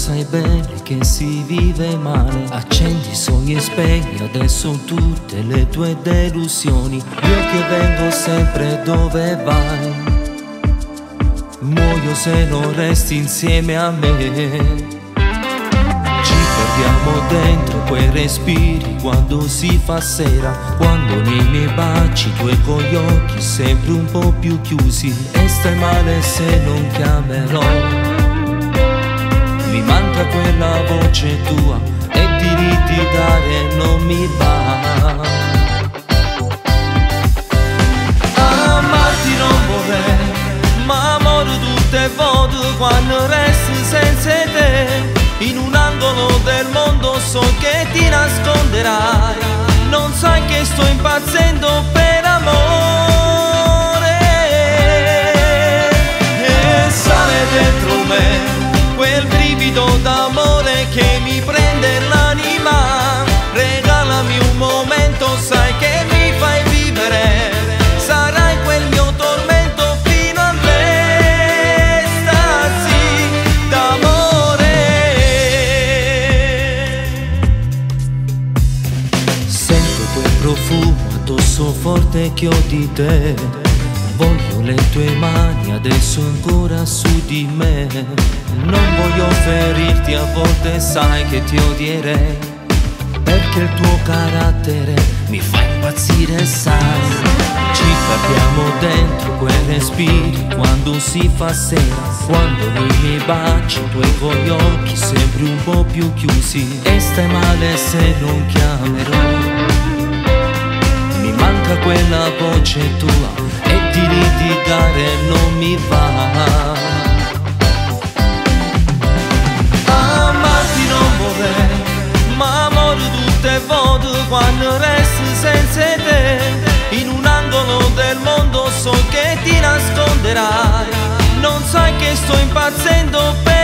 sai bene che si vive male. Accendi i sogni e spegni adesso tutte le tue delusioni. Io che vengo sempre dove vai, muoio se non resti insieme a me. Ci perdiamo dentro quei respiri quando si fa sera, quando nei miei baci tu con gli occhi sempre un po' più chiusi. E stai male se non chiamerò, mi manca quella voce tua e di litigare non mi va. Amarti non vorrei, ma amore tutte volte quando resti senza te. In un angolo del mondo so che ti nasconderai, non sai che sto impazzendo per amore. E sale dentro me quel brivido d'amore che mi prende l'anima. Regalami un momento, sai che mi fai vivere, sarai quel mio tormento fino all'estasi d'amore. Sento quel profumo addosso forte che ho di te, voglio le tue mani adesso ancora su di me. Non voglio ferirti, a volte sai che ti odierei, perché il tuo carattere mi fa impazzire, sai. Ci perdiamo dentro quei respiri quando si fa sera, quando nei miei baci tu hai con gli occhi sempre un po' più chiusi. E stai male se non chiamerò, mi manca quella voce tua e di litigare non mi va. Amarti non vorrei, ma amore tutte volte quando resti senza te. In un angolo del mondo so che ti nasconderai, non sai che sto impazzendo per